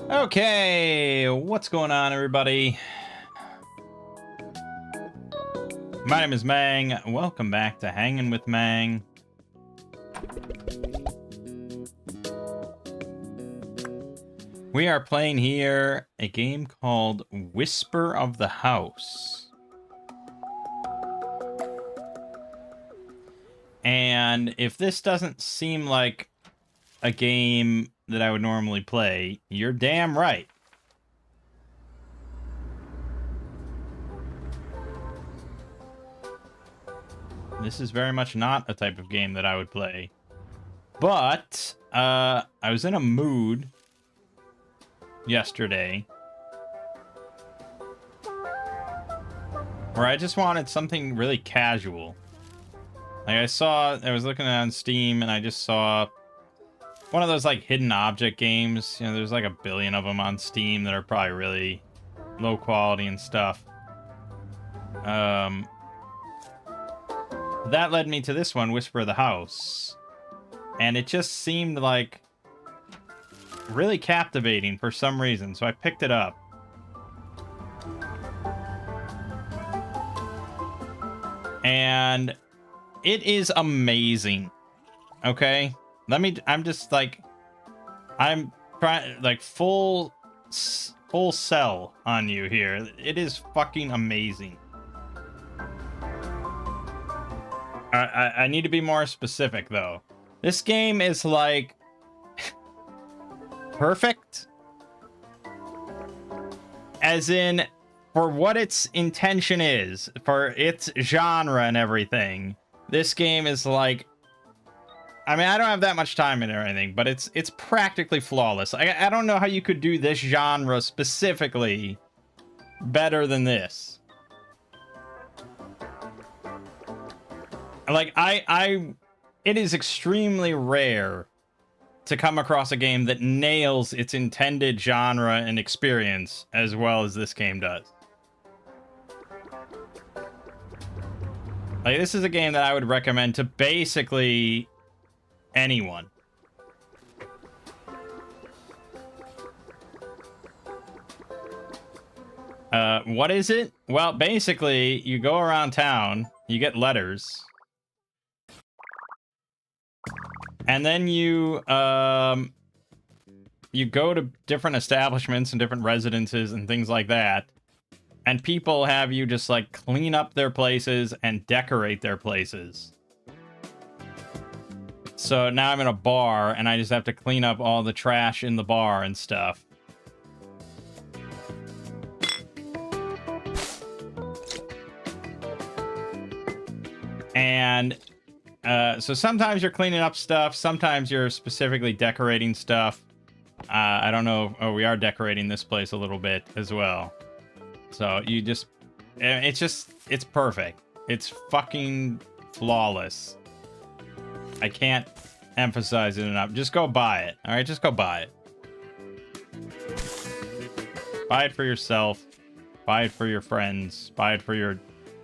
Okay, what's going on, everybody? My name is Mangg. Welcome back to Hanging with Mangg. We are playing here a game called Whisper of the House. And if this doesn't seem like a game that I would normally play, you're damn right. This is very much not a type of game that I would play. But I was in a mood yesterday where I just wanted something really casual. Like I was looking on Steam and I just saw one of those like hidden object games. You know, there's like a billion of them on Steam that are probably really low quality and stuff. That led me to this one, Whisper of the House. And it just seemed like really captivating for some reason, so I picked it up. And it is amazing. Okay? I'm trying, like, full sell on you here. It is fucking amazing. I need to be more specific, though. This game is, like, perfect. As in, for what its intention is, for its genre and everything, this game is, like... I mean, I don't have that much time in it or anything, but it's practically flawless. I don't know how you could do this genre specifically better than this. Like, it is extremely rare to come across a game that nails its intended genre and experience as well as this game does. Like, this is a game that I would recommend to basically anyone. What is it? Well, basically, you go around town, you get letters, and then you go to different establishments and different residences and things like that, and people have you just, like, clean up their places and decorate their places. So now I'm in a bar, and I just have to clean up all the trash in the bar and stuff. And so sometimes you're cleaning up stuff, sometimes you're specifically decorating stuff. I don't know. Oh, we are decorating this place a little bit as well. So you just... It's perfect. It's fucking flawless. I can't emphasize it enough. Just go buy it. All right, just go buy it. Buy it for yourself. Buy it for your friends. Buy it for your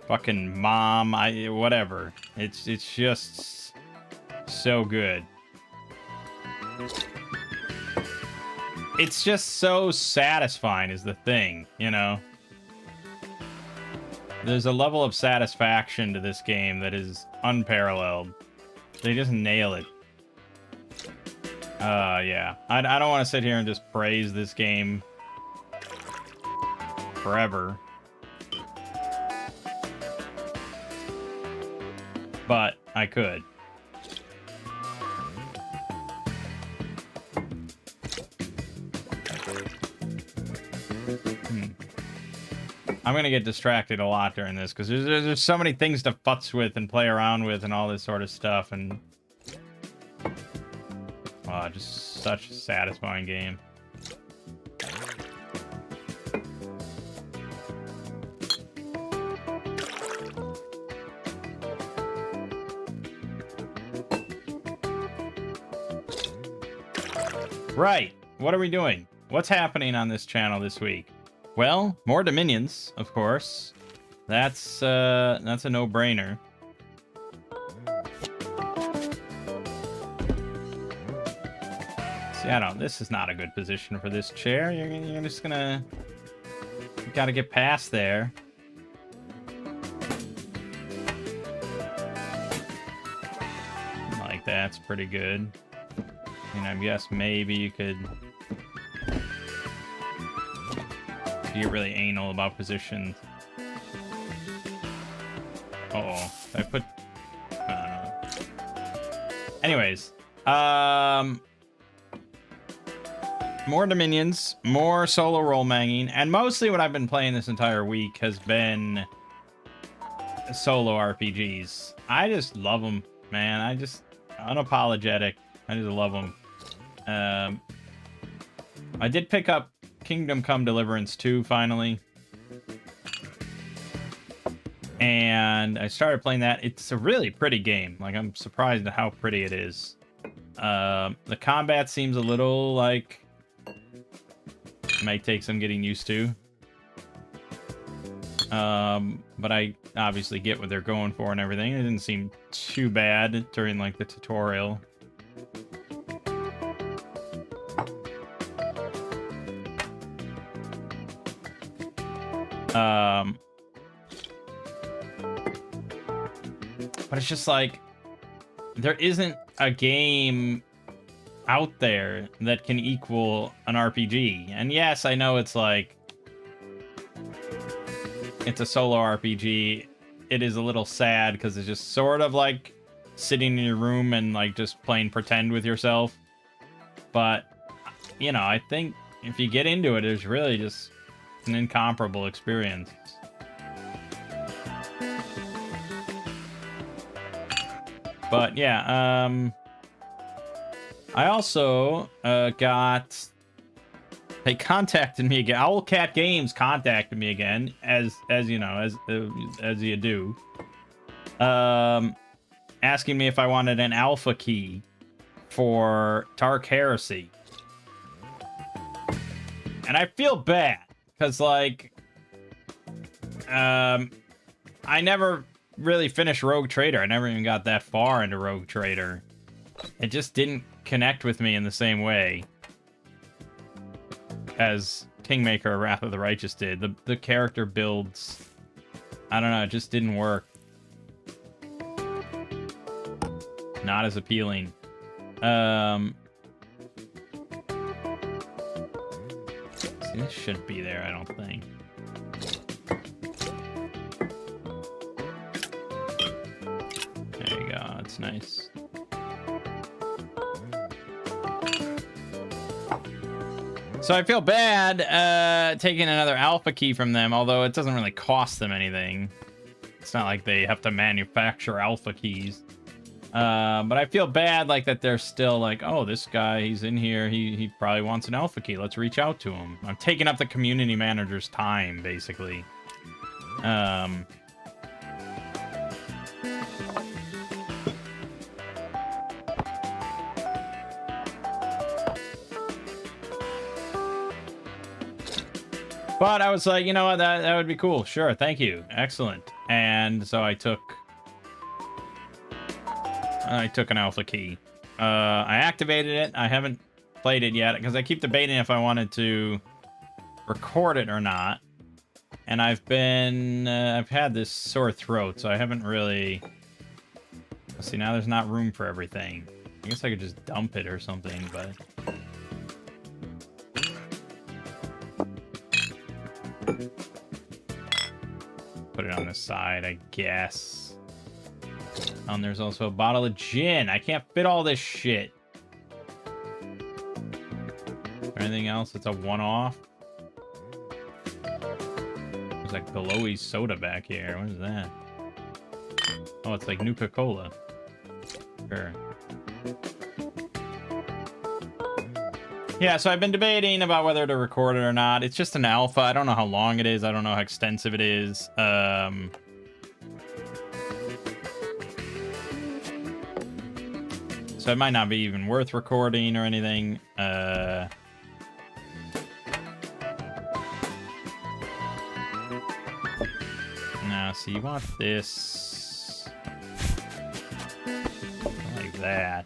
fucking mom. Whatever. It's just so good. It's just so satisfying is the thing, you know? There's a level of satisfaction to this game that is unparalleled. They just nail it. Yeah. I don't want to sit here and just praise this game forever. But I could. I'm gonna get distracted a lot during this because there's so many things to futz with and play around with and all this sort of stuff, and just such a satisfying game. Right, what are we doing? What's happening on this channel this week? Well, more Dominions, of course. That's a no-brainer. See, I don't. This is not a good position for this chair. You're just gonna. You gotta get past there. Like that's pretty good. And I guess maybe you could get really anal about positions. Uh-oh. I put... I don't know. Anyways. More Dominions, more solo role manging, and mostly what I've been playing this entire week has been solo RPGs. I just love them, man. I just... unapologetic. I just love them. I did pick up Kingdom Come Deliverance 2 finally. And I started playing that. It's a really pretty game. Like, I'm surprised at how pretty it is. The combat seems a little like... might take some getting used to. But I obviously get what they're going for and everything. It didn't seem too bad during, like, the tutorial. But it's just like, there isn't a game out there that can equal an RPG. And yes, I know it's like, it's a solo RPG. It is a little sad because it's just sort of like sitting in your room and like just playing pretend with yourself. But, you know, I think if you get into it, it's really just an incomparable experience. But yeah, I also they contacted me again. Owlcat Games contacted me again, as you know, as you do, asking me if I wanted an alpha key for Tark Heresy, and I feel bad because like, I never really finished Rogue Trader. I never even got that far into Rogue Trader. It just didn't connect with me in the same way as Kingmaker Wrath of the Righteous did. The character builds, I don't know, it just didn't work. Not as appealing. See, this shouldn't be there, I don't think. There you go, that's nice. So I feel bad taking another alpha key from them, although it doesn't really cost them anything. It's not like they have to manufacture alpha keys. But I feel bad like that they're still like, oh, this guy, he's in here. He probably wants an alpha key. Let's reach out to him. I'm taking up the community manager's time, basically. But I was like, you know what, that would be cool. Sure, thank you. Excellent. And so I took an alpha key. I activated it. I haven't played it yet because I keep debating if I wanted to record it or not. And I've had this sore throat, so I haven't really... Let's see, now there's not room for everything. I guess I could just dump it or something, but... Put it on the side, I guess. And there's also a bottle of gin. I can't fit all this shit. Anything else that's a one-off? There's like Belowy soda back here. What is that? Oh, it's like Nuka-Cola. Sure. Yeah, so I've been debating about whether to record it or not. It's just an alpha. I don't know how long it is. I don't know how extensive it is. So it might not be even worth recording or anything. Now, so you want this like that.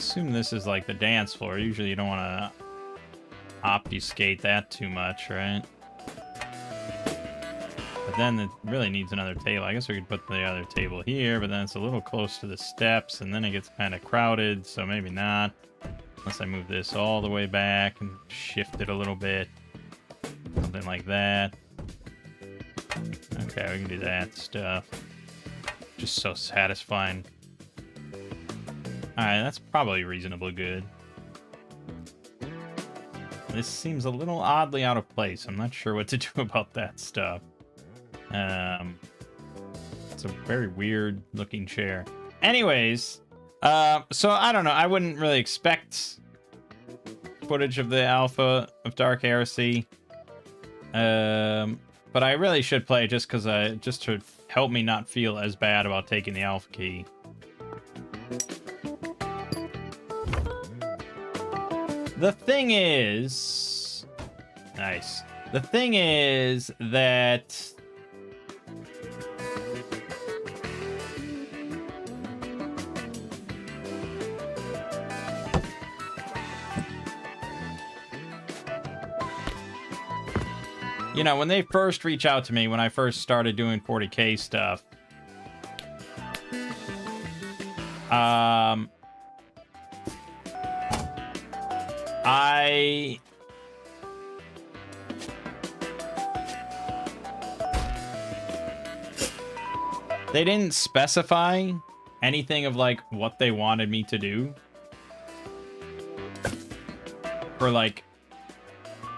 assume this is like the dance floor. Usually you don't want to obfuscate that too much, right? But then it really needs another table. I guess we could put the other table here, but then it's a little close to the steps, and then it gets kind of crowded, so maybe not. Unless I move this all the way back and shift it a little bit. Something like that. Okay, we can do that stuff. Just so satisfying. Alright, that's probably reasonably good. This seems a little oddly out of place. I'm not sure what to do about that stuff. It's a very weird looking chair. Anyways, so I don't know. I wouldn't really expect footage of the alpha of Dark Heresy. But I really should play just to help me not feel as bad about taking the alpha key. The thing is... Nice. The thing is that... You know, when they first reach out to me, when I first started doing 40K stuff, they didn't specify anything of like what they wanted me to do for like,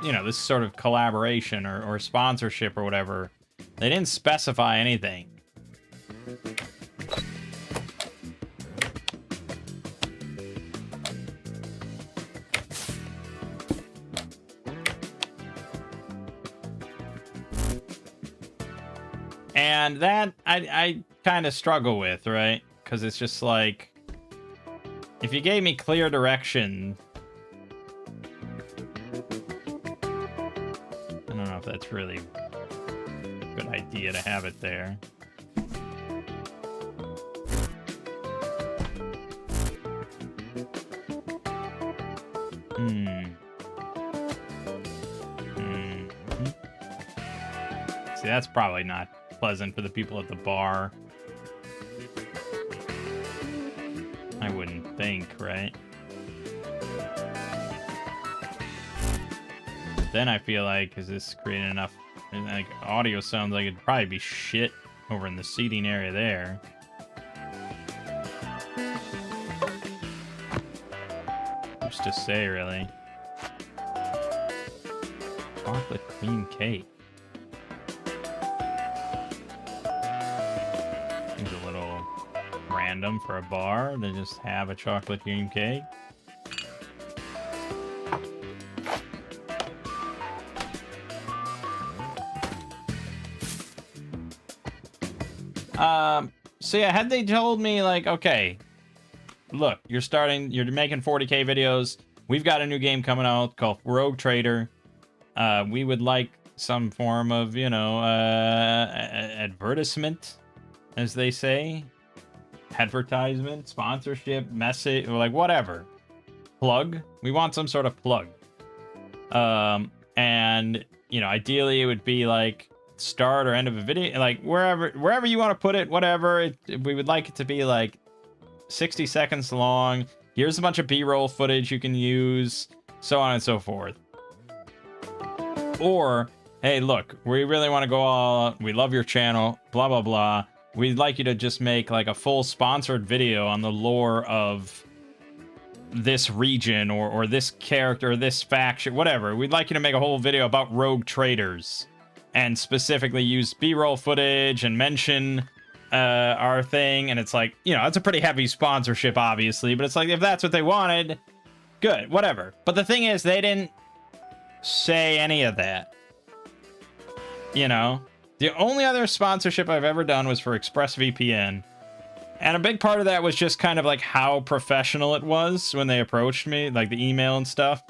you know, this sort of collaboration or sponsorship or whatever. They didn't specify anything. And that I kind of struggle with, right? Because it's just like, if you gave me clear direction, I don't know if that's really a good idea to have it there. See, that's probably not pleasant for the people at the bar. I wouldn't think, right? But then I feel like, is this creating enough, like, audio sounds like it'd probably be shit over in the seating area there. What's to say, really? Chocolate cream cake. Seems a little random for a bar to just have a chocolate cream cake. So yeah, had they told me like, okay, look, you're making 40K videos. We've got a new game coming out called Rogue Trader. We would like some form of, you know, advertisement, as they say. Advertisement, sponsorship, message, or like whatever. Plug. We want some sort of plug. And, you know, ideally it would be like start or end of a video, like wherever you want to put it, whatever. We would like it to be like 60 seconds long. Here's a bunch of B-roll footage you can use, so on and so forth. Or, hey, look, we really want to go all out. We love your channel, blah, blah, blah. We'd like you to just make like a full sponsored video on the lore of this region or this character, or this faction, whatever. We'd like you to make a whole video about rogue traders and specifically use B-roll footage and mention our thing. And it's like, you know, it's a pretty heavy sponsorship, obviously, but it's like, if that's what they wanted, good, whatever. But the thing is, they didn't say any of that. You know, the only other sponsorship I've ever done was for ExpressVPN. And a big part of that was just kind of like how professional it was when they approached me, like the email and stuff.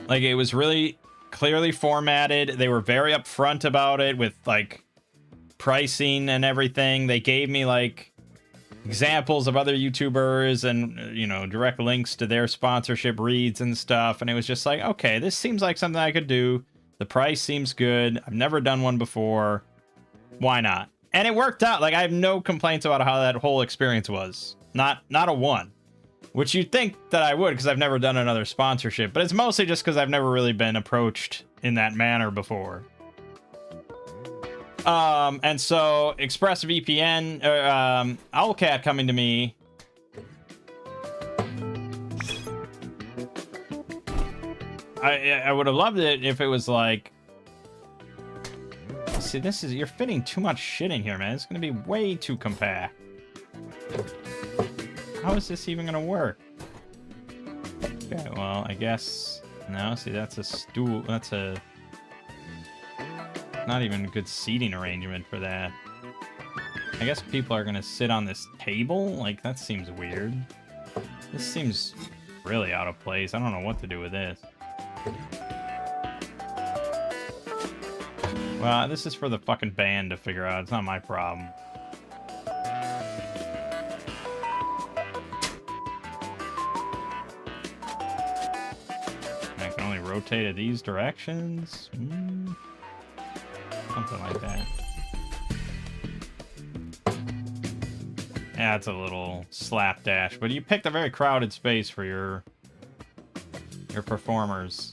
Like, it was really clearly formatted. They were very upfront about it with like pricing and everything. They gave me like examples of other YouTubers and, you know, direct links to their sponsorship reads and stuff. And it was just like, okay, this seems like something I could do. The price seems good. I've never done one before. Why not? And it worked out. Like, I have no complaints about how that whole experience was. Not a one. Which you'd think that I would, because I've never done another sponsorship. But it's mostly just because I've never really been approached in that manner before. And so ExpressVPN, Owlcat coming to me. I would have loved it if it was like, see, you're fitting too much shit in here, man. It's gonna be way too compact. How is this even gonna work? Okay, well, I guess, no, see, that's a stool, that's a, not even a good seating arrangement for that. I guess people are gonna sit on this table? Like, that seems weird. This seems really out of place. I don't know what to do with this. Well, this is for the fucking band to figure out. It's not my problem. I can only rotate it these directions. Something like that. Yeah, it's a little slapdash, but you picked a very crowded space for your performers.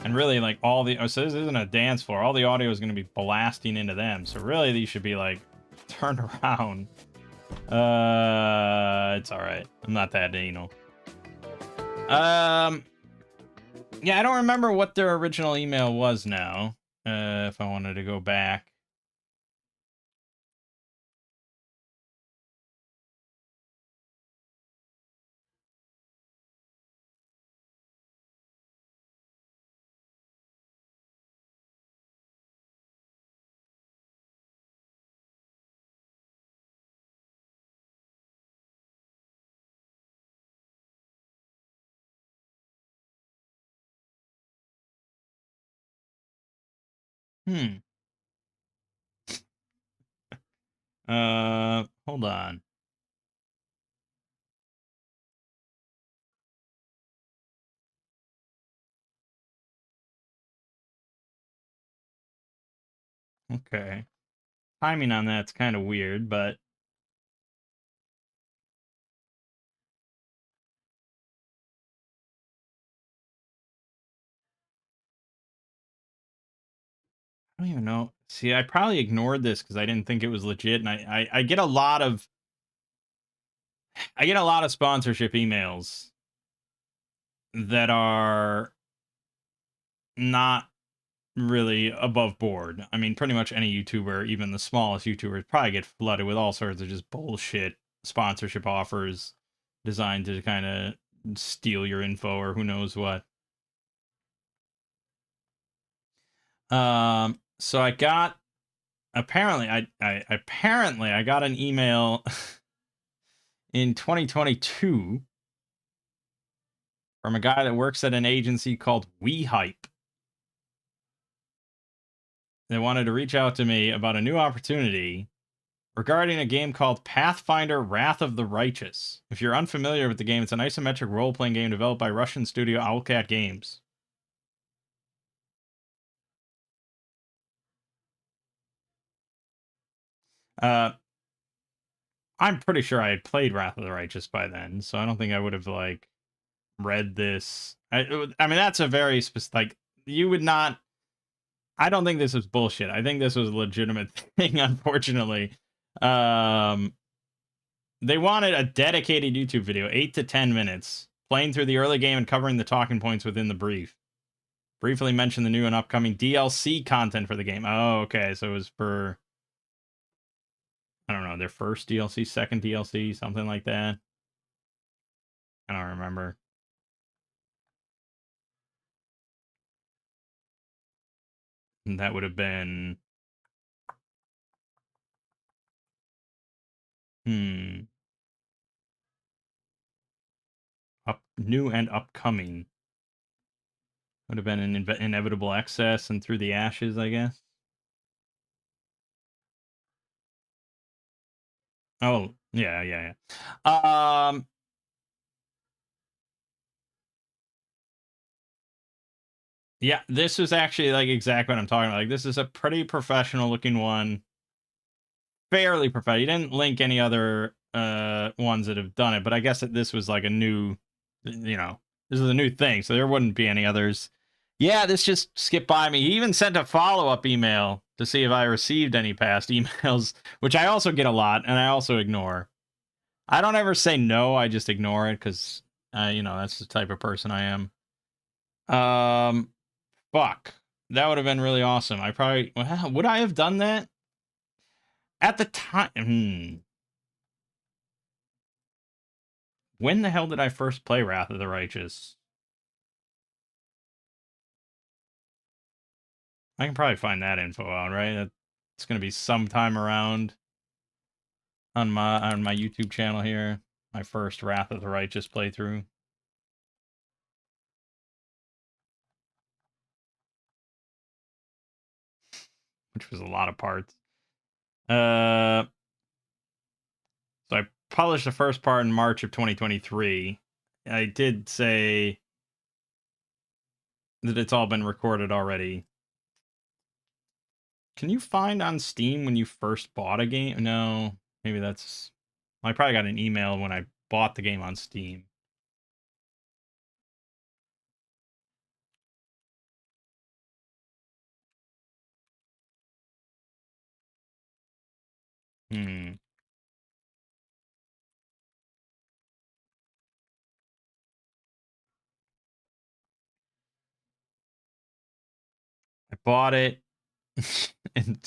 And really, like, all the... Oh, so this isn't a dance floor. All the audio is going to be blasting into them. So really, these should be, like, turned around. It's alright. I'm not that anal. Yeah, I don't remember what their original email was now. If I wanted to go back. Hold on. Okay. Timing on that's kind of weird, but... I don't even know. See, I probably ignored this because I didn't think it was legit, and I get a lot of... I get a lot of sponsorship emails that are not really above board. I mean, pretty much any YouTuber, even the smallest YouTubers, probably get flooded with all sorts of just bullshit sponsorship offers designed to kind of steal your info or who knows what. So I got... Apparently, I got an email in 2022 from a guy that works at an agency called WeHype. They wanted to reach out to me about a new opportunity regarding a game called Pathfinder Wrath of the Righteous. If you're unfamiliar with the game, it's an isometric role-playing game developed by Russian studio Owlcat Games. I'm pretty sure I had played Wrath of the Righteous by then, so I don't think I would have, like, read this. I mean, that's a very specific... Like, you would not... I don't think this was bullshit. I think this was a legitimate thing, unfortunately. They wanted a dedicated YouTube video, 8 to 10 minutes, playing through the early game and covering the talking points within the brief. Briefly mention the new and upcoming DLC content for the game. Oh, okay, so it was for... I don't know, their first DLC, second DLC, something like that. I don't remember. And that would have been... New and upcoming. Would have been an inevitable excess and through the ashes, I guess. Oh, yeah, yeah, yeah. Yeah, this was actually like exactly what I'm talking about. Like, this is a pretty professional looking one, fairly professional. You didn't link any other ones that have done it, but I guess that this was like a new, this is a new thing, so there wouldn't be any others. Yeah, this just skipped by me. He even sent a follow-up email to see if I received any past emails, which I also get a lot, and I also ignore. I don't ever say no, I just ignore it because, that's the type of person I am. Fuck. That would have been really awesome. I probably, would I have done that? At the time, when the hell did I first play Wrath of the Righteous? I can probably find that info out, right? It's going to be sometime around on my YouTube channel here. My first Wrath of the Righteous playthrough, which was a lot of parts. So I published the first part in March of 2023. I did say that it's all been recorded already. Can you find on Steam when you first bought a game? No, maybe that's. I probably got an email when I bought the game on Steam. Hmm. I bought it in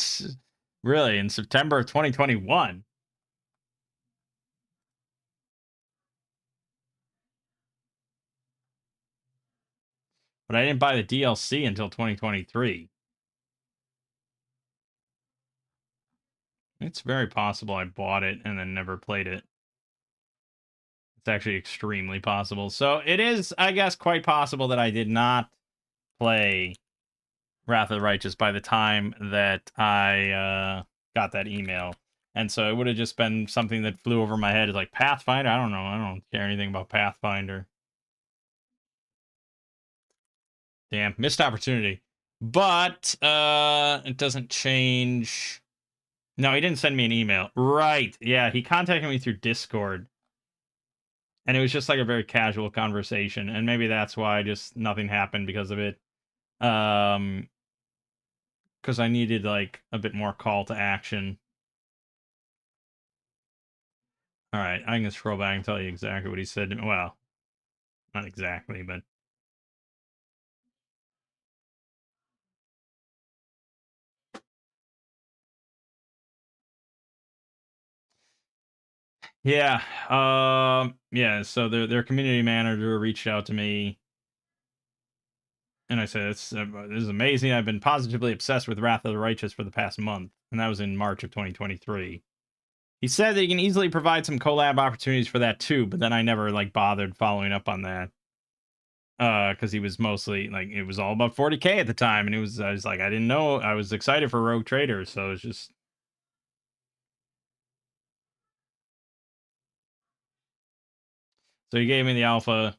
really in September of 2021, but I didn't buy the DLC until 2023. It's very possible I bought it and then never played it. It's actually extremely possible. So it is, I guess, quite possible that I did not play Wrath of the Righteous by the time that I got that email. And so it would have just been something that flew over my head. It's like Pathfinder. I don't know. I don't care anything about Pathfinder. Damn, missed opportunity. But it doesn't change. No, he didn't send me an email. Right. Yeah, he contacted me through Discord. And it was just like a very casual conversation. And maybe that's why just nothing happened because of it. Because I needed like a bit more call to action. All right, I can scroll back and tell you exactly what he said to me. Well, not exactly, but yeah, yeah. So their community manager reached out to me, and I said, this is amazing. I've been positively obsessed with Wrath of the Righteous for the past month," and that was in March of 2023. He said that he can easily provide some collab opportunities for that too, but then I never like bothered following up on that. Because he was mostly like it was all about 40K at the time, and I was like, I didn't know. I was excited for Rogue Trader, so it's just. So he gave me the alpha.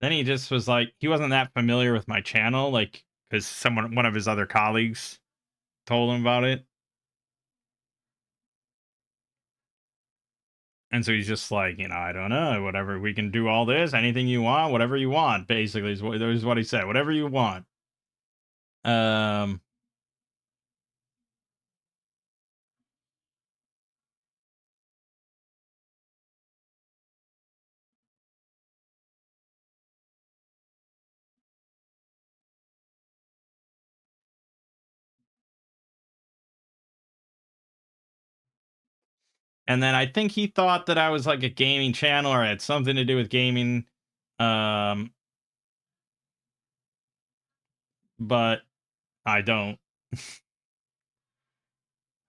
Then he just was like, he wasn't that familiar with my channel, like, because one of his other colleagues told him about it. And so he's just like, I don't know, whatever. We can do all this, anything you want, whatever you want, basically, is what he said. Whatever you want. Um, and then I think he thought that I was like a gaming channel or had something to do with gaming. Um, but I don't.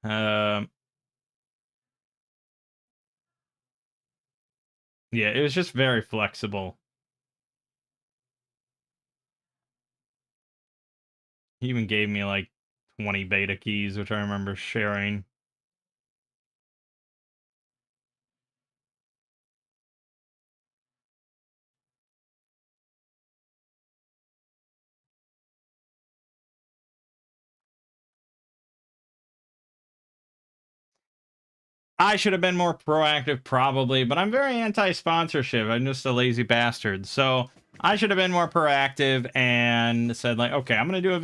Um, yeah, it was just very flexible. He even gave me like 20 beta keys, which I remember sharing. I should have been more proactive, probably, but I'm very anti-sponsorship. I'm just a lazy bastard. So I should have been more proactive and said, like, okay, I'm going to do a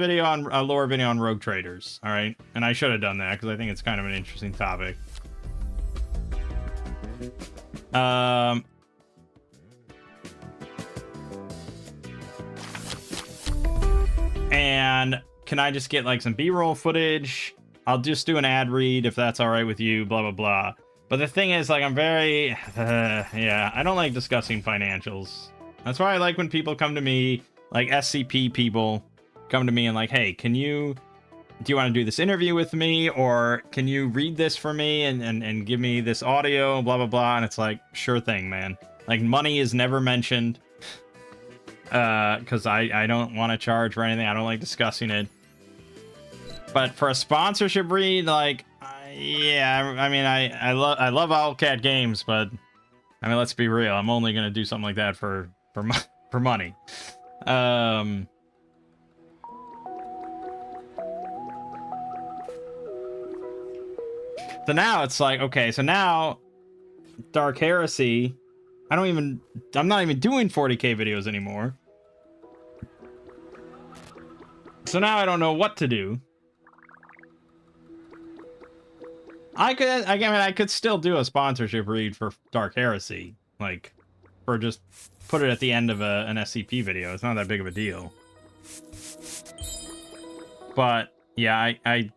lore video on rogue traders. All right. And I should have done that because I think it's kind of an interesting topic. And can I just get like some B-roll footage? I'll just do an ad read if that's all right with you, blah, blah, blah. But the thing is, like, I'm very, yeah, I don't like discussing financials. That's why I like when people come to me, like SCP people come to me and like, hey, do you want to do this interview with me? Or can you read this for me and give me this audio, blah, blah, blah. And it's like, sure thing, man. Like, money is never mentioned. Because I don't want to charge for anything. I don't like discussing it. But for a sponsorship read, like, yeah, I mean, I love Owlcat Games, but I mean, let's be real. I'm only gonna do something like that for money. So now it's like, okay, so now Dark Heresy, I'm not even doing 40k videos anymore. So now I don't know what to do. I could still do a sponsorship read for Dark Heresy, like, or just put it at the end of an SCP video. It's not that big of a deal. But yeah, I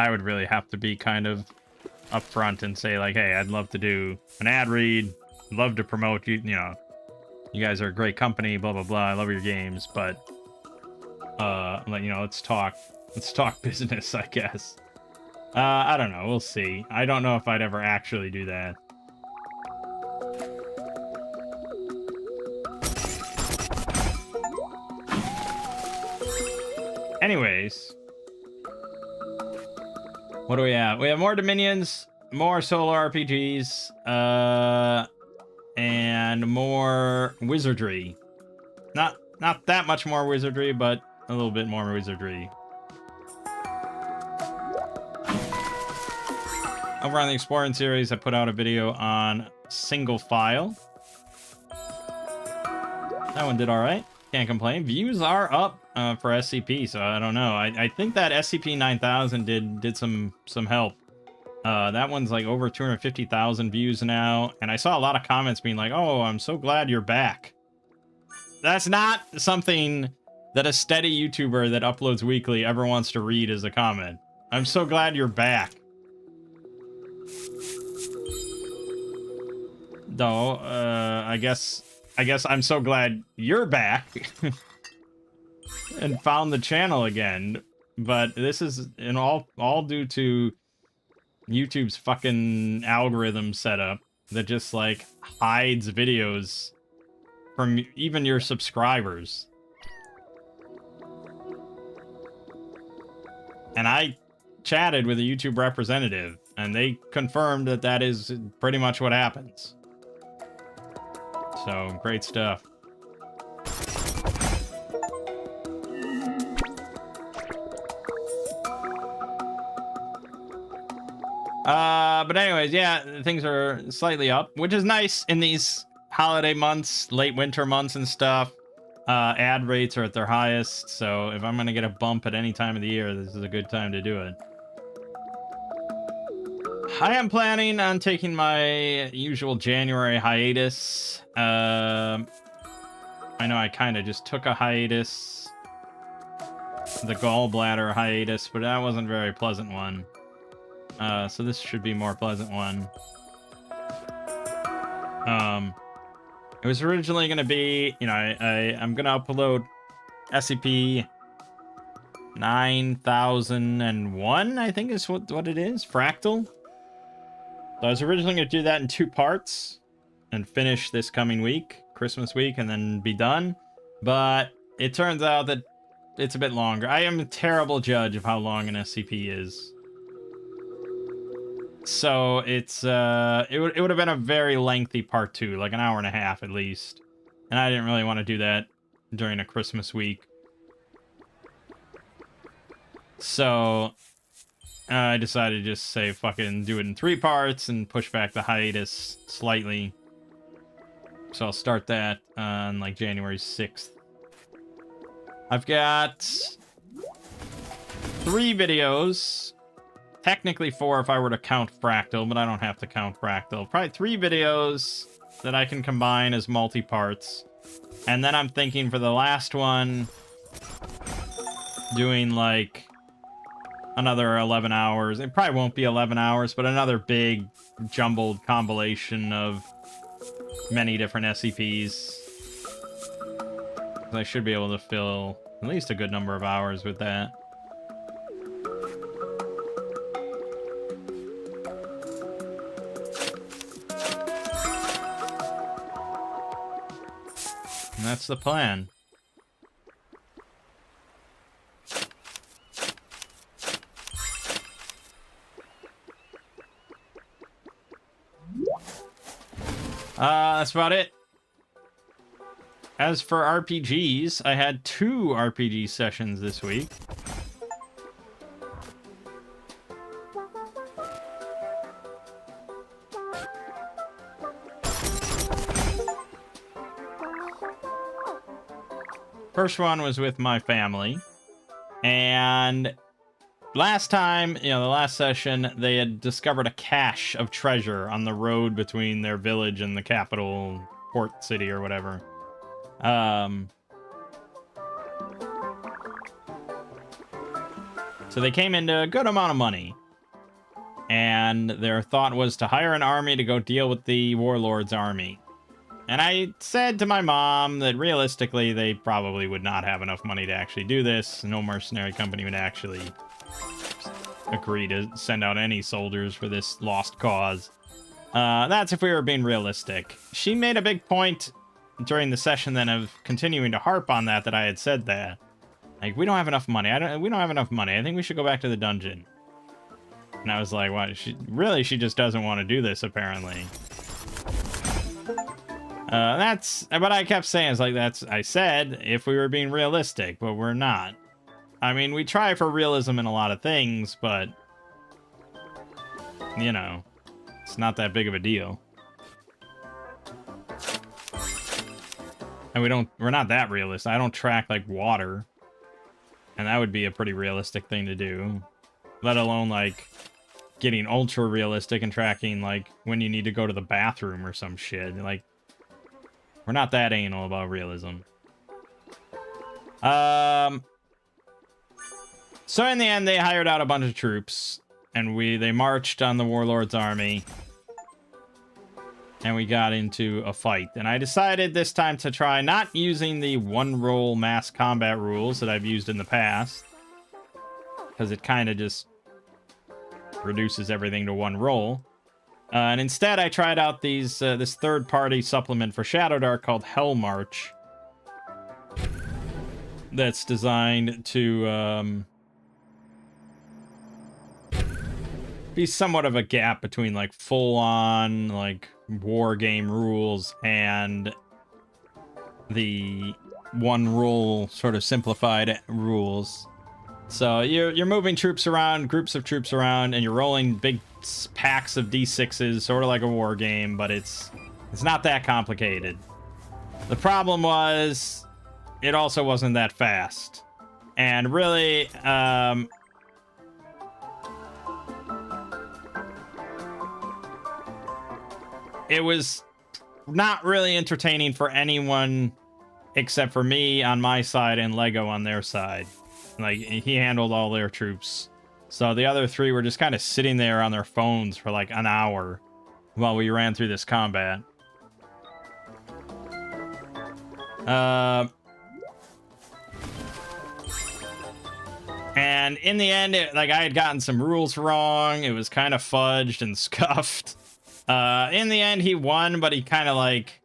would really have to be kind of upfront and say like, hey, I'd love to do an ad read, love to promote you. You know, you guys are a great company, blah blah blah. I love your games, but you know, let's talk business, I guess. I don't know. We'll see. I don't know if I'd ever actually do that. Anyways. What do we have? We have more Dominions, more solo RPGs, and more wizardry. Not that much more wizardry, but a little bit more wizardry. Over on the Exploring series, I put out a video on Single File. That one did all right. Can't complain. Views are up for SCP, so I don't know. I think that SCP-9000 did some help. That one's like over 250,000 views now, and I saw a lot of comments being like, "Oh, I'm so glad you're back." That's not something that a steady YouTuber that uploads weekly ever wants to read as a comment. I'm so glad you're back. Though, I guess I'm so glad you're back and found the channel again. But this is all due to YouTube's fucking algorithm setup that just like hides videos from even your subscribers. And I chatted with a YouTube representative, and they confirmed that that is pretty much what happens. So, great stuff. But anyways, yeah, things are slightly up, which is nice in these holiday months, late winter months and stuff. Ad rates are at their highest, so if I'm gonna get a bump at any time of the year, this is a good time to do it. I am planning on taking my usual January hiatus. I know I kind of just took a hiatus, the gallbladder hiatus, but that wasn't a very pleasant one. So this should be a more pleasant one. It was originally going to be, you know, I'm going to upload SCP 9001, I think is what it is. Fractal. So I was originally going to do that in 2 parts and finish this coming week, Christmas week, and then be done. But it turns out that it's a bit longer. I am a terrible judge of how long an SCP is. So it's it would have been a very lengthy part 2, like an hour and a half at least. And I didn't really want to do that during a Christmas week. So I decided to just say fucking do it in 3 parts and push back the hiatus slightly. So I'll start that on like January 6th. I've got 3 videos. Technically 4 if I were to count Fractal, but I don't have to count Fractal. Probably 3 videos that I can combine as multi-parts. And then I'm thinking for the last one, doing like another 11 hours. It probably won't be 11 hours, but another big jumbled compilation of many different SCPs. I should be able to fill at least a good number of hours with that. And that's the plan. That's about it. As for RPGs, I had 2 RPG sessions this week. First one was with my family, and last time, the last session, they had discovered a cache of treasure on the road between their village and the capital port city or whatever. So they came into a good amount of money, and their thought was to hire an army to go deal with the warlord's army. And I said to my mom that realistically, they probably would not have enough money to actually do this. No mercenary company would actually agree to send out any soldiers for this lost cause. That's if we were being realistic. She made a big point during the session then of continuing to harp on that I had said that. Like, we don't have enough money. We don't have enough money. I think we should go back to the dungeon. And I was like, what? She just doesn't want to do this, apparently. But I kept saying, I said, if we were being realistic, but we're not. I mean, we try for realism in a lot of things, but, it's not that big of a deal. And we're not that realistic. I don't track, like, water. And that would be a pretty realistic thing to do. Let alone, like, getting ultra realistic and tracking, like, when you need to go to the bathroom or some shit. Like, we're not that anal about realism. So in the end, they hired out a bunch of troops, and they marched on the warlord's army, and we got into a fight. And I decided this time to try not using the one-roll mass combat rules that I've used in the past, because it kind of just reduces everything to 1 roll. And instead, I tried out this third-party supplement for Shadow Dark called Hell March. That's designed to be somewhat of a gap between, like, full-on, like, war game rules and the 1 roll sort of simplified rules. So you're moving troops around, groups of troops around, and you're rolling big packs of D6s, sort of like a war game, but it's not that complicated. The problem was, it also wasn't that fast. And really, it was not really entertaining for anyone except for me on my side and Lego on their side. Like, he handled all their troops. So the other 3 were just kind of sitting there on their phones for like an hour while we ran through this combat. And in the end, like, I had gotten some rules wrong. It was kind of fudged and scuffed. In the end, he won, but he kind of like...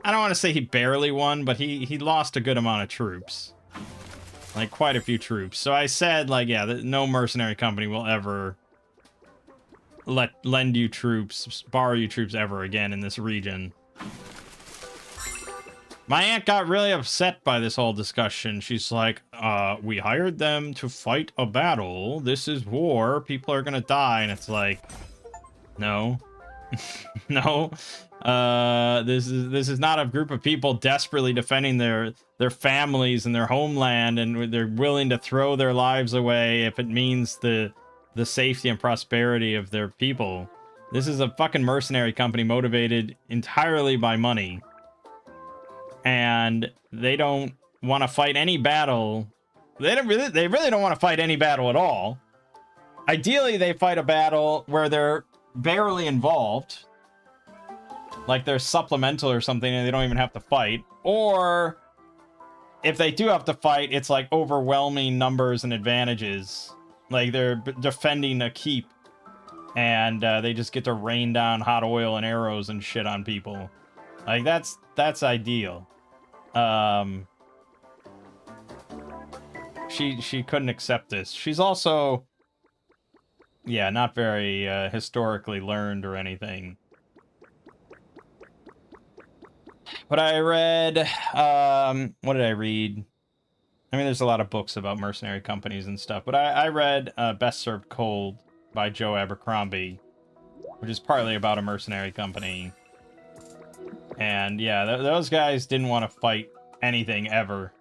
I don't want to say he barely won, but he lost a good amount of troops. Like, quite a few troops. So I said, like, yeah, no mercenary company will ever lend you troops, borrow you troops ever again in this region. My aunt got really upset by this whole discussion. She's like, we hired them to fight a battle. This is war. People are gonna die. And it's like, no. No. This is not a group of people desperately defending their families and their homeland, and they're willing to throw their lives away if it means the safety and prosperity of their people. This is a fucking mercenary company motivated entirely by money. And they don't want to fight any battle. They really don't want to fight any battle at all. Ideally, they fight a battle where they're barely involved, like they're supplemental or something, and they don't even have to fight. Or if they do have to fight, it's like overwhelming numbers and advantages, like they're defending a keep, and they just get to rain down hot oil and arrows and shit on people. Like, that's ideal. She couldn't accept this. She's also, yeah, not very historically learned or anything. But I read, what did I read? I mean, there's a lot of books about mercenary companies and stuff, but I read Best Served Cold by Joe Abercrombie, which is partly about a mercenary company. And yeah, those guys didn't want to fight anything ever,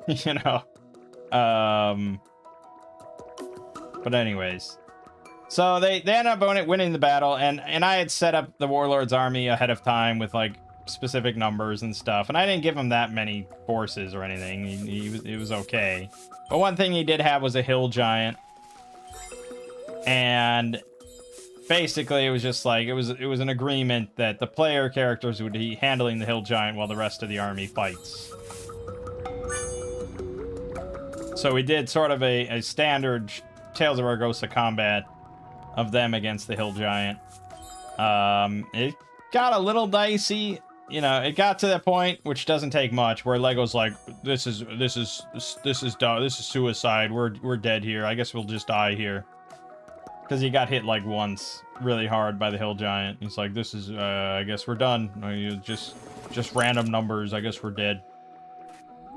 you know? But anyways, so they end up winning the battle, and I had set up the Warlord's army ahead of time with like specific numbers and stuff, and I didn't give him that many forces or anything. It was okay. But one thing he did have was a hill giant, and basically it was just like it was an agreement that the player characters would be handling the hill giant while the rest of the army fights. So we did sort of a standard Tales of Argosa combat of them against the hill giant. It got a little dicey. You know, it got to that point, which doesn't take much, where Lego's like, this is suicide. We're dead here. I guess we'll just die here. Because he got hit like once really hard by the hill giant. He's like, this is I guess we're done. Just random numbers. I guess we're dead.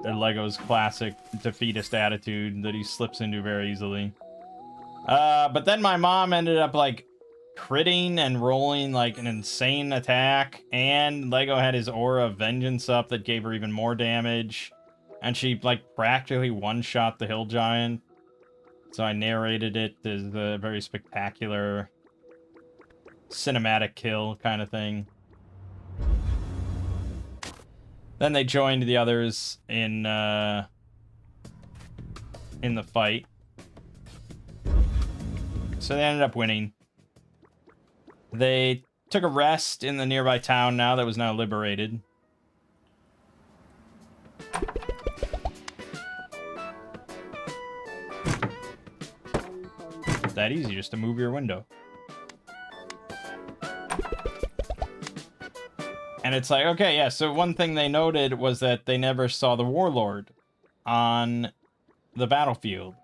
And Lego's classic defeatist attitude that he slips into very easily. But then my mom ended up like critting and rolling like an insane attack, and Lego had his Aura of Vengeance up that gave her even more damage, and she like practically one-shot the hill giant. So I narrated it as a very spectacular cinematic kill kind of thing. Then they joined the others in the fight. So they ended up winning. They took a rest in the nearby town now that was now liberated. It's that easy just to move your window. And it's like, okay, yeah, so one thing they noted was that they never saw the Warlord on the battlefield.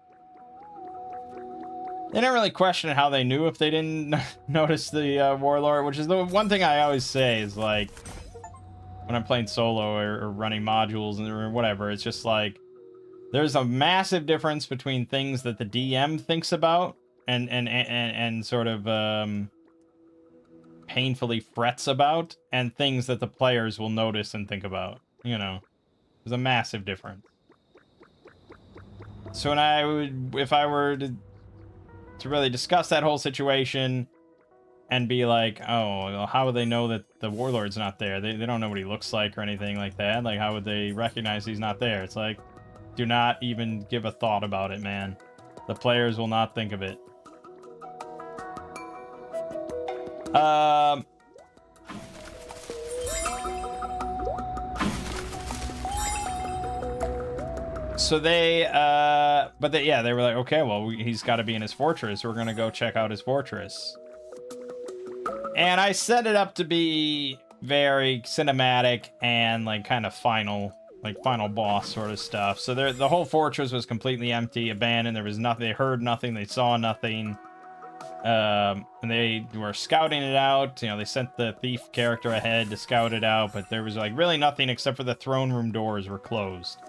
They didn't really question how they knew if they didn't notice the Warlord, which is the one thing I always say is, like, when I'm playing solo or running modules or whatever, it's just like, there's a massive difference between things that the DM thinks about and sort of painfully frets about, and things that the players will notice and think about. You know, there's a massive difference. So if I were to really discuss that whole situation and be like, oh, well, how would they know that the Warlord's not there? They don't know what he looks like or anything like that. Like, how would they recognize he's not there? It's like, do not even give a thought about it, man. The players will not think of it. So they, yeah, they were like, okay, well, he's got to be in his fortress. We're gonna go check out his fortress. And I set it up to be very cinematic and like kind of final boss sort of stuff. So the whole fortress was completely empty, abandoned. There was nothing. They heard nothing. They saw nothing. And they were scouting it out. You know, they sent the thief character ahead to scout it out, but there was like really nothing except for the throne room doors were closed.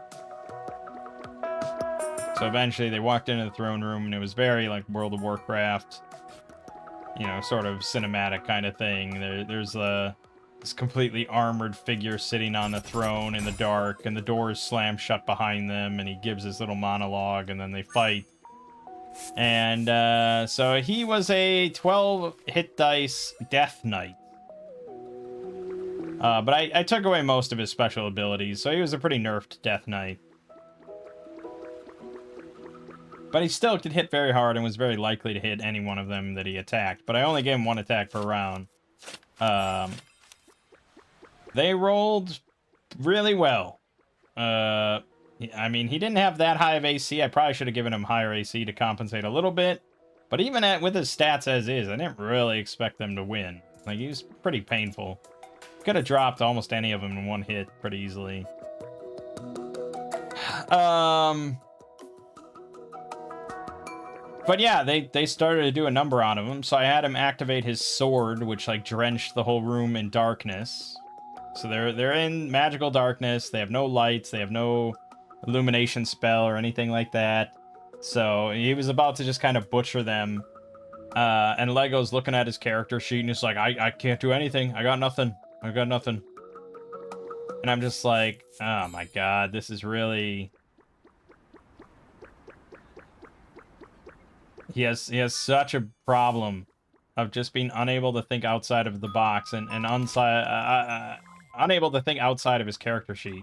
So eventually they walked into the throne room, and it was very like World of Warcraft, you know, sort of cinematic kind of thing. There's this completely armored figure sitting on the throne in the dark, and the doors slam shut behind them, and he gives his little monologue, and then they fight. And so he was a 12 hit dice Death Knight. But I took away most of his special abilities, so he was a pretty nerfed Death Knight. But he still could hit very hard and was very likely to hit any one of them that he attacked. But I only gave him one attack per round. They rolled really well. I mean, he didn't have that high of AC. I probably should have given him higher AC to compensate a little bit. But even with his stats as is, I didn't really expect them to win. Like, he was pretty painful. Could have dropped almost any of them in one hit pretty easily. But yeah, they started to do a number on him, so I had him activate his sword, which like drenched the whole room in darkness. So they're in magical darkness. They have no lights. They have no illumination spell or anything like that. So he was about to just kind of butcher them. And Lego's looking at his character sheet and he's like, I can't do anything. I got nothing. I got nothing. And I'm just like, oh my god, this is really... He has such a problem of just being unable to think outside of the box and unable to think outside of his character sheet.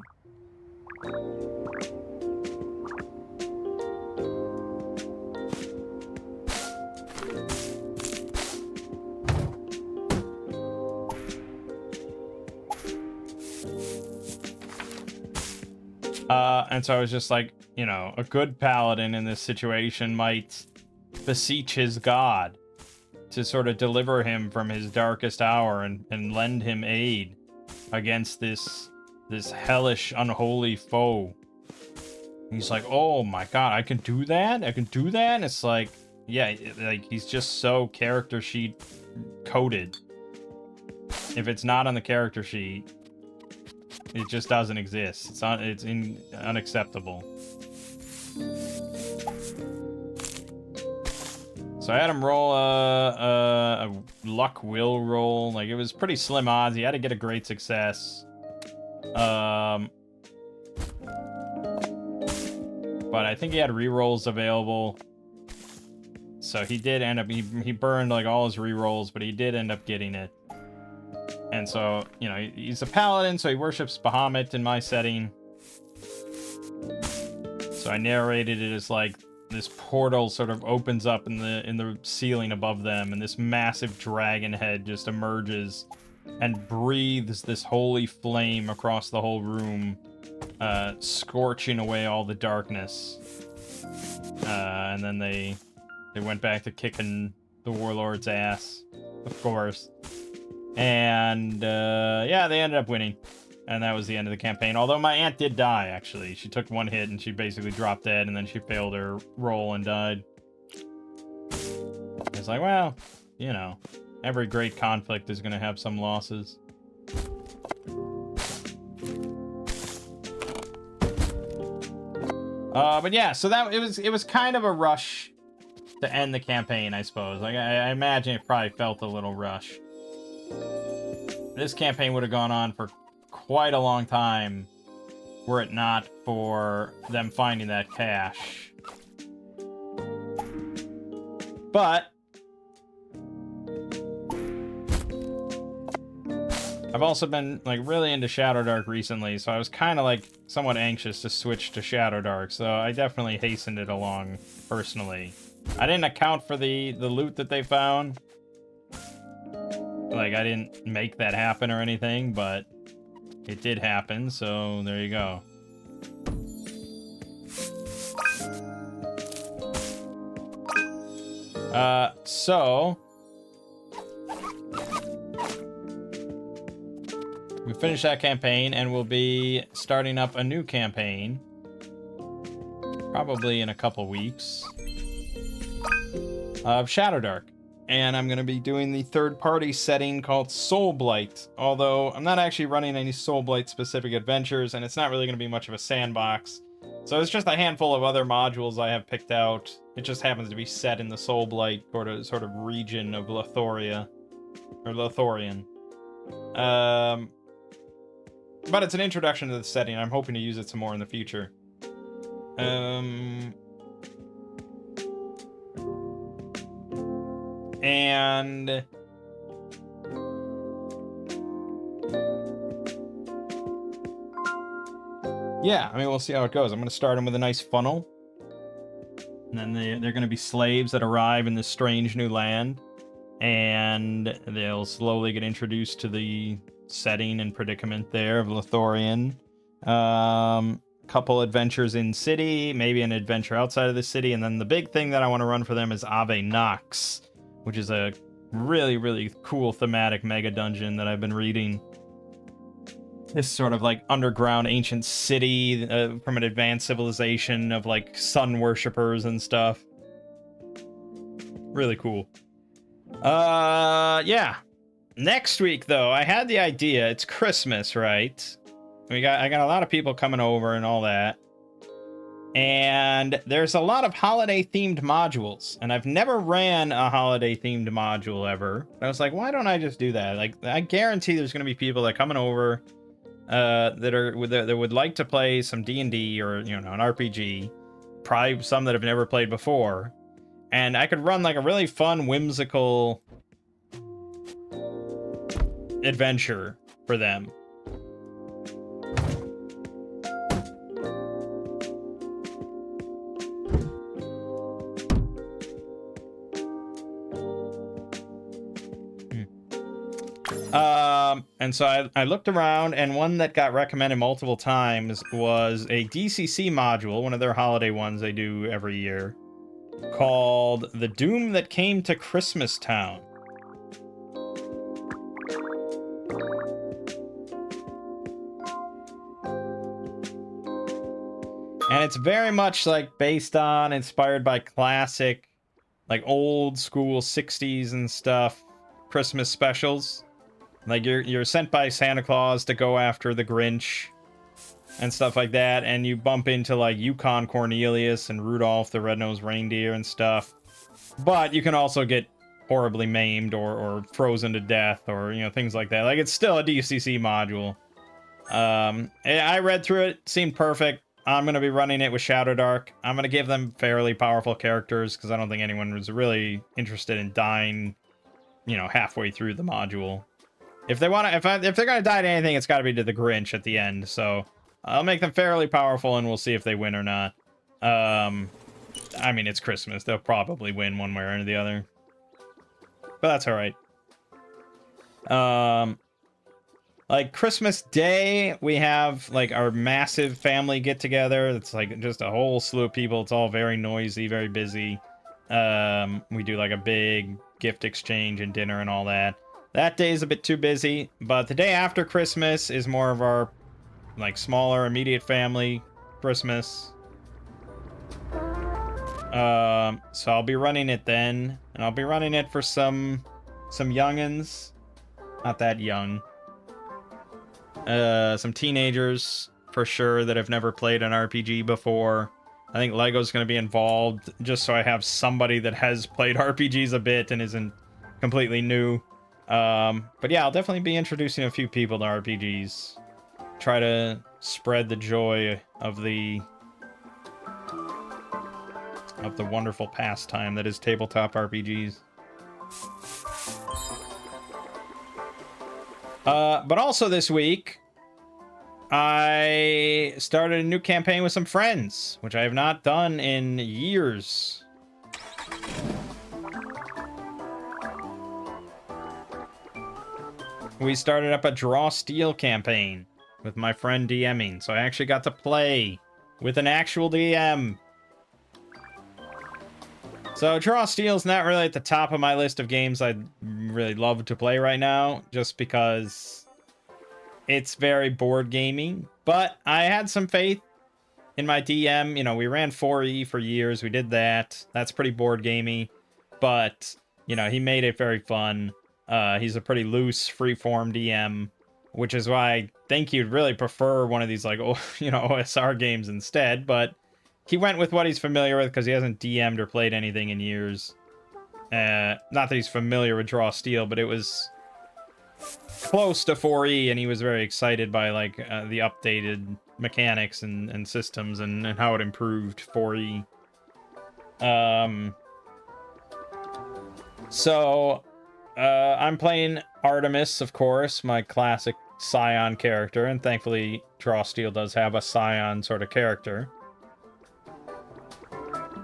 And so I was just like, you know, a good paladin in this situation might beseech his god to sort of deliver him from his darkest hour and lend him aid against this hellish, unholy foe. And he's like, oh my god, I can do that? I can do that? And it's like, yeah, like he's just so character sheet coded. If it's not on the character sheet, it just doesn't exist. It's unacceptable. So I had him roll a luck will roll. Like, it was pretty slim odds. He had to get a great success. But I think he had rerolls available. So he did end up... He burned, like, all his rerolls, but he did end up getting it. And so, you know, he's a paladin, so he worships Bahamut in my setting. So I narrated it as, like, this portal sort of opens up in the ceiling above them, and this massive dragon head just emerges and breathes this holy flame across the whole room, scorching away all the darkness. And then they went back to kicking the warlord's ass, of course. And yeah, they ended up winning. And that was the end of the campaign. Although my aunt did die, actually. She took one hit and she basically dropped dead, and then she failed her roll and died. It's like, well, you know, every great conflict is going to have some losses. But yeah, so it was kind of a rush to end the campaign, I suppose. Like, I imagine it probably felt a little rush. This campaign would have gone on for quite a long time were it not for them finding that cache. But I've also been like really into Shadowdark recently, so I was kind of like somewhat anxious to switch to Shadowdark, so I definitely hastened it along personally. I didn't account for the loot that they found. Like, I didn't make that happen or anything, but it did happen, so there you go. So we finished that campaign, and we'll be starting up a new campaign probably in a couple weeks of Shadowdark. And I'm going to be doing the third-party setting called Soulblight, although I'm not actually running any Soulblight-specific adventures, and it's not really going to be much of a sandbox. So it's just a handful of other modules I have picked out. It just happens to be set in the Soulblight sort of region of Lothoria, or Lothorian. But it's an introduction to the setting. I'm hoping to use it some more in the future. And yeah, I mean, we'll see how it goes. I'm going to start them with a nice funnel. And then they're going to be slaves that arrive in this strange new land. And they'll slowly get introduced to the setting and predicament there of Lothorian. Couple adventures in city, maybe an adventure outside of the city. And then the big thing that I want to run for them is Ave Nox, which is a really, really cool thematic mega dungeon that I've been reading. This sort of like underground ancient city from an advanced civilization of like sun worshippers and stuff. Really cool. Yeah. Next week though, I had the idea. It's Christmas, right? I got a lot of people coming over and all that. And there's a lot of holiday-themed modules, and I've never ran a holiday-themed module ever. I was like, why don't I just do that? Like, I guarantee there's going to be people that are coming over that would like to play some D&D or, you know, an RPG. Probably some that have never played before. And I could run, like, a really fun, whimsical adventure for them. And so I looked around, and one that got recommended multiple times was a DCC module, one of their holiday ones they do every year, called The Doom That Came to Christmas Town. And it's very much like based on, inspired by classic, like old school 60s and stuff, Christmas specials. Like, you're sent by Santa Claus to go after the Grinch and stuff like that, and you bump into, like, Yukon Cornelius and Rudolph the Red-Nosed Reindeer and stuff. But you can also get horribly maimed or frozen to death or, you know, things like that. Like, it's still a DCC module. I read through it, seemed perfect. I'm going to be running it with Shadowdark. I'm going to give them fairly powerful characters, because I don't think anyone was really interested in dying, you know, halfway through the module. If they want to, if they're gonna die to anything, it's got to be to the Grinch at the end. So I'll make them fairly powerful, and we'll see if they win or not. I mean, it's Christmas; they'll probably win one way or the other, but that's all right. Like Christmas Day, we have like our massive family get together. It's like just a whole slew of people. It's all very noisy, very busy. We do like a big gift exchange and dinner and all that. That day is a bit too busy, but the day after Christmas is more of our, like, smaller, immediate family Christmas. So I'll be running it then, and I'll be running it for some youngins. Not that young. Some teenagers, for sure, that have never played an RPG before. I think Lego's going to be involved, just so I have somebody that has played RPGs a bit and isn't completely new. But yeah, I'll definitely be introducing a few people to RPGs. Try to spread the joy of the wonderful pastime that is tabletop RPGs. But also this week, I started a new campaign with some friends, which I have not done in years. We started up a Draw Steel campaign with my friend DMing, so I actually got to play with an actual DM. So Draw Steel's not really at the top of my list of games I'd really love to play right now, just because it's very board gaming. But I had some faith in my DM. You know, we ran 4E for years. We did that. That's pretty board gamey. But, you know, he made it very fun. He's a pretty loose, free-form DM, which is why I think you'd really prefer one of these, like, you know, OSR games instead. But he went with what he's familiar with because he hasn't DM'd or played anything in years. Not that he's familiar with Draw Steel, but it was close to 4E, and he was very excited by, like, the updated mechanics and systems and how it improved 4E. So, I'm playing Artemis, of course, my classic Scion character, and thankfully Draw Steel does have a Scion sort of character.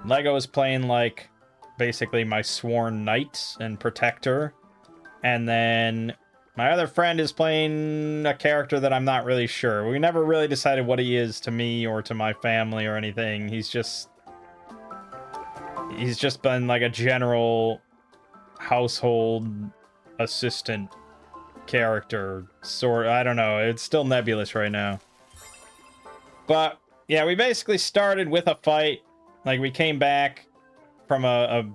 Lego is playing, like, basically my sworn knight and protector. And then my other friend is playing a character that I'm not really sure. We never really decided what he is to me or to my family or anything. He's just been, like, a general household assistant character. Sort, I don't know. It's still nebulous right now. But, yeah, we basically started with a fight. Like, we came back from a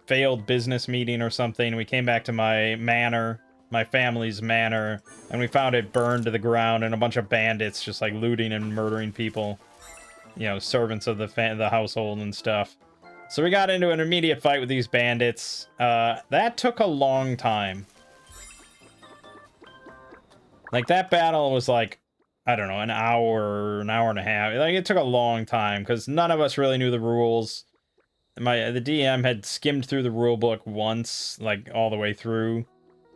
failed business meeting or something. We came back to my manor, my family's manor, and we found it burned to the ground and a bunch of bandits just, like, looting and murdering people. You know, servants of the household and stuff. So we got into an immediate fight with these bandits. That took a long time. Like, that battle was, like, I don't know, an hour and a half. Like, it took a long time because none of us really knew the rules. The DM had skimmed through the rule book once, like, all the way through,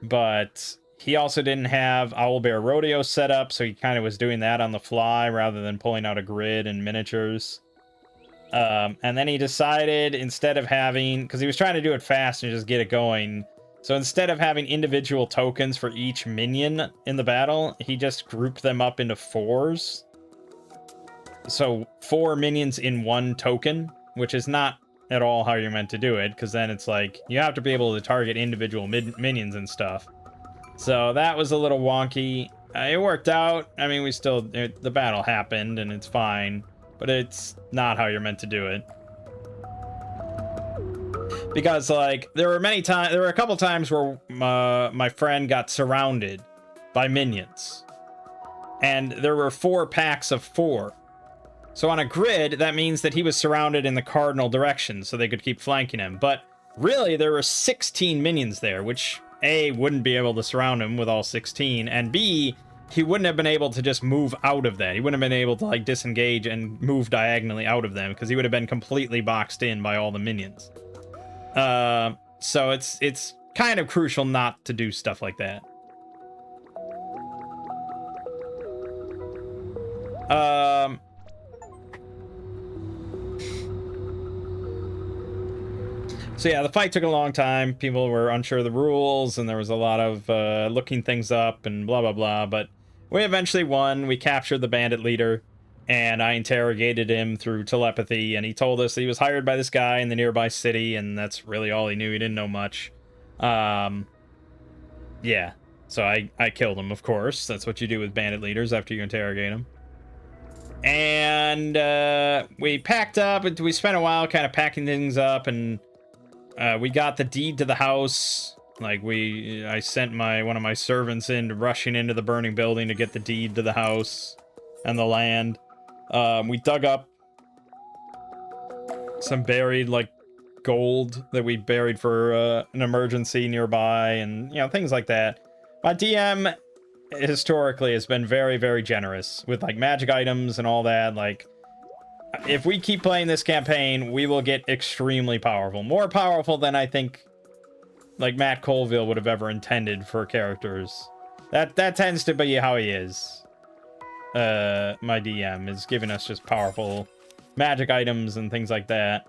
but he also didn't have Owlbear Rodeo set up, so he kind of was doing that on the fly rather than pulling out a grid and miniatures. And then he decided, instead of having, because he was trying to do it fast and just get it going, so instead of having individual tokens for each minion in the battle, he just grouped them up into 4s. So 4 minions in 1 token, which is not at all how you're meant to do it, because then it's like, you have to be able to target individual minions and stuff. So that was a little wonky. It worked out. I mean, the battle happened, and it's fine, but it's not how you're meant to do it. Because, like, there were a couple times where my friend got surrounded by minions. And there were 4 packs of 4. So on a grid, that means that he was surrounded in the cardinal direction, so they could keep flanking him. But really, there were 16 minions there, which A, wouldn't be able to surround him with all 16, and B, he wouldn't have been able to just move out of that. He wouldn't have been able to, like, disengage and move diagonally out of them, because he would have been completely boxed in by all the minions. So it's kind of crucial not to do stuff like that. So yeah, the fight took a long time. People were unsure of the rules, and there was a lot of looking things up and blah, blah, blah. But we eventually won. We captured the bandit leader, and I interrogated him through telepathy, and he told us that he was hired by this guy in the nearby city, and that's really all he knew. He didn't know much. Yeah. So I killed him, of course. That's what you do with bandit leaders after you interrogate them. And we packed up, and we spent a while kind of packing things up, and we got the deed to the house. Like, I sent one of my servants in, rushing into the burning building to get the deed to the house and the land. We dug up some buried, like, gold that we buried for an emergency nearby, and, you know, things like that. My DM historically has been very, very generous with, like, magic items and all that. Like, if we keep playing this campaign, we will get extremely powerful. More powerful than I think, like, Matt Colville would have ever intended for characters. That tends to be how he is. My DM is giving us just powerful magic items and things like that.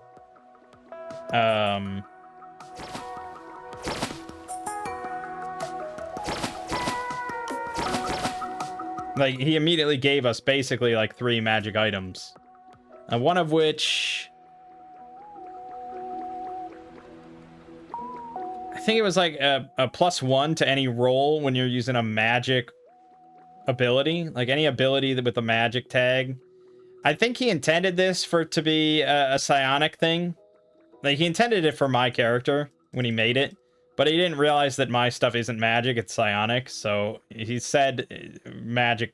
Like, he immediately gave us basically, like, 3 magic items. One of which think it was like a +1 to any roll when you're using a magic ability, like any ability with the magic tag. I think he intended this for it to be a psionic thing. Like, he intended it for my character when he made it, but he didn't realize that my stuff isn't magic, it's psionic. So he said magic,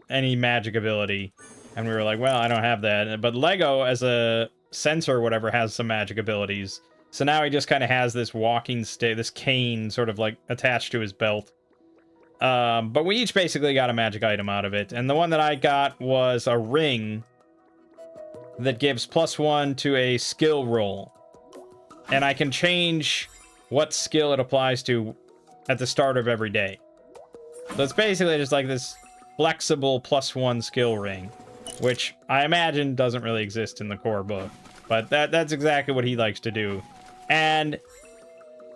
any magic ability, and we were like, well, I don't have that. But Lego, as a sensor or whatever, has some magic abilities. So now he just kind of has this walking stick, this cane sort of like attached to his belt. But we each basically got a magic item out of it. And the one that I got was a ring that gives +1 to a skill roll. And I can change what skill it applies to at the start of every day. So it's basically just like this flexible +1 skill ring, which I imagine doesn't really exist in the core book. But that's exactly what he likes to do. And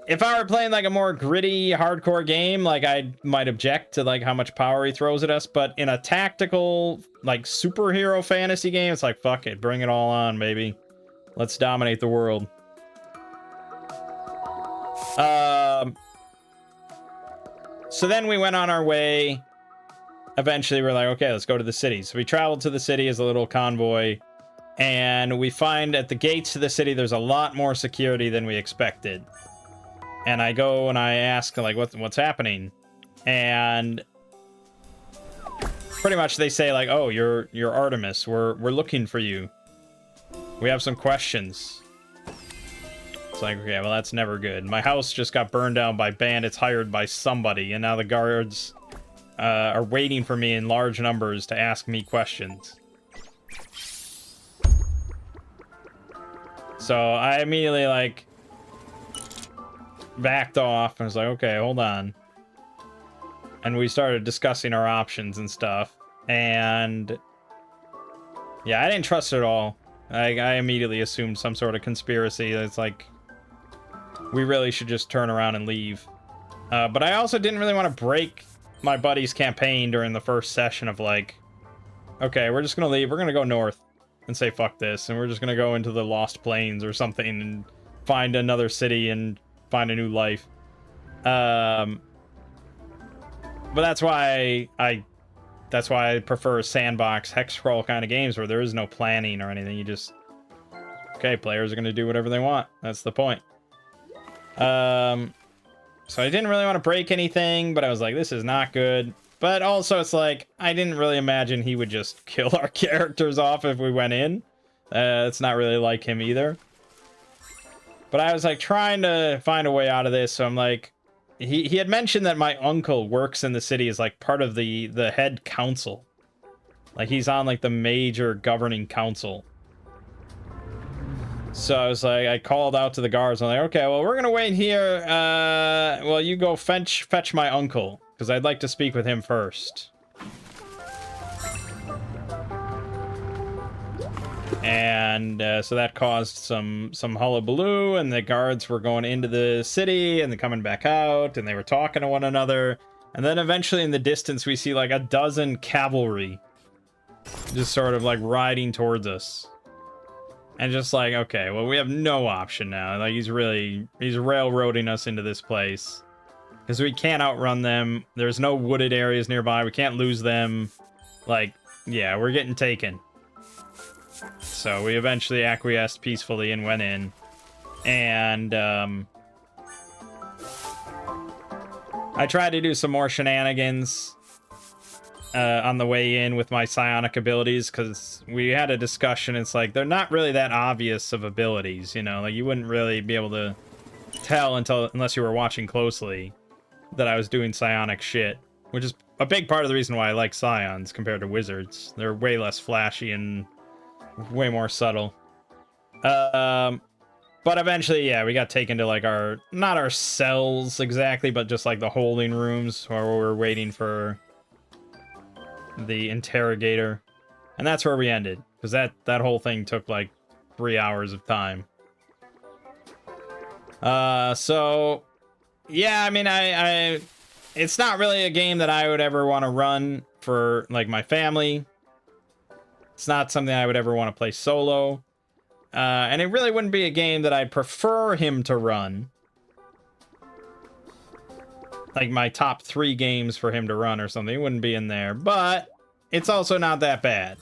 if I were playing like a more gritty, hardcore game, like I might object to like how much power he throws at us. But in a tactical, like superhero fantasy game, it's like, fuck it, bring it all on, baby. Let's dominate the world. So then we went on our way. Eventually we're like, okay, let's go to the city. So we traveled to the city as a little convoy. And we find at the gates to the city, there's a lot more security than we expected. And I go and I ask, like, what's happening? And pretty much they say, like, oh, you're Artemis. We're looking for you. We have some questions. It's like, okay, well, that's never good. My house just got burned down by bandits hired by somebody, and now the guards are waiting for me in large numbers to ask me questions. So I immediately, like, backed off and was like, okay, hold on. And we started discussing our options and stuff. And yeah, I didn't trust it at all. I immediately assumed some sort of conspiracy. It's like, we really should just turn around and leave. But I also didn't really want to break my buddy's campaign during the first session of like, okay, we're just going to leave. We're going to go north and say, fuck this. And we're just going to go into the Lost Plains or something and find another city and find a new life. But that's why I prefer sandbox hex scroll kind of games where there is no planning or anything. You just, okay, players are going to do whatever they want. That's the point. So I didn't really want to break anything, but I was like, this is not good. But also it's like, I didn't really imagine he would just kill our characters off if we went in. It's not really like him either. But I was like trying to find a way out of this. So I'm like, he had mentioned that my uncle works in the city as like part of the head council. Like he's on like the major governing council. So I was like, I called out to the guards. I'm like, okay, well, we're gonna wait here. Well, you go fetch my uncle, because I'd like to speak with him first. And so that caused some hullabaloo, and the guards were going into the city and they're coming back out, and they were talking to one another. And then eventually in the distance we see like a dozen cavalry just sort of like riding towards us. And just like, okay, well, we have no option now. Like he's railroading us into this place because we can't outrun them. There's no wooded areas nearby. We can't lose them. Like, yeah, we're getting taken. So we eventually acquiesced peacefully and went in. And I tried to do some more shenanigans on the way in with my psionic abilities, because we had a discussion. It's like, they're not really that obvious of abilities, you know? Like, you wouldn't really be able to tell unless you were watching closely that I was doing psionic shit, which is a big part of the reason why I like scions compared to wizards. They're way less flashy and way more subtle. But eventually, yeah, we got taken to like not our cells exactly, but just like the holding rooms where we were waiting for the interrogator. And that's where we ended, because that whole thing took like 3 hours of time. So yeah, I mean, I it's not really a game that I would ever want to run for like my family. It's not something I would ever want to play solo. And it really wouldn't be a game that I'd prefer him to run. like my top 3 games for him to run or something. It wouldn't be in there, but it's also not that bad.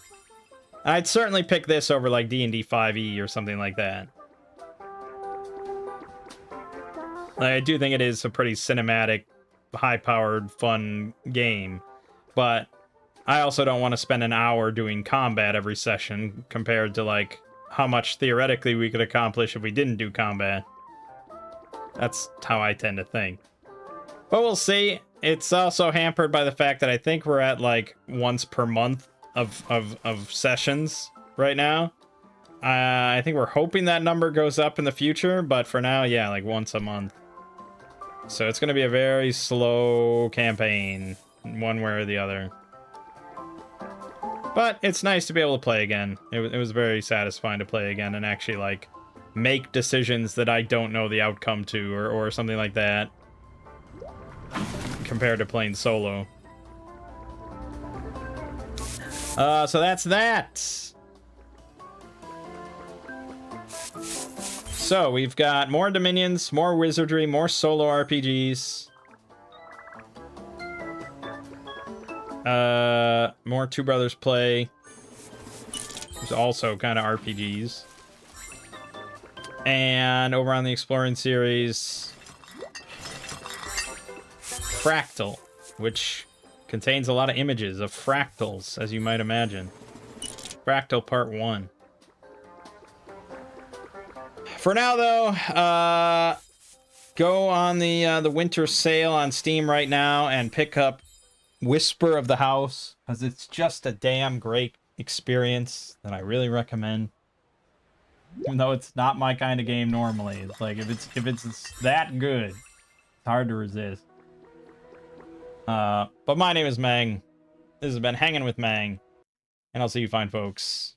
I'd certainly pick this over like D&D 5e or something like that. Like, I do think it is a pretty cinematic, high-powered, fun game, but I also don't want to spend an hour doing combat every session compared to like how much theoretically we could accomplish if we didn't do combat. That's how I tend to think. But we'll see. It's also hampered by the fact that I think we're at like once per month of sessions right now. I think we're hoping that number goes up in the future, but for now, yeah, like once a month. So it's going to be a very slow campaign, one way or the other. But it's nice to be able to play again. It was very satisfying to play again and actually like make decisions that I don't know the outcome to or something like that, compared to playing solo. So that's that. So we've got more Dominions, more Wizardry, more solo RPGs. More Two Brothers Play. There's also kind of RPGs. And over on the Exploring series, Fractal, which contains a lot of images of fractals, as you might imagine. Fractal Part 1. For now, though, go on the winter sale on Steam right now and pick up Whisper of the House, because it's just a damn great experience that I really recommend. Even though it's not my kind of game normally, it's like if it's that good, it's hard to resist. But my name is Mangg. This has been Hanging with Mangg, and I'll see you fine folks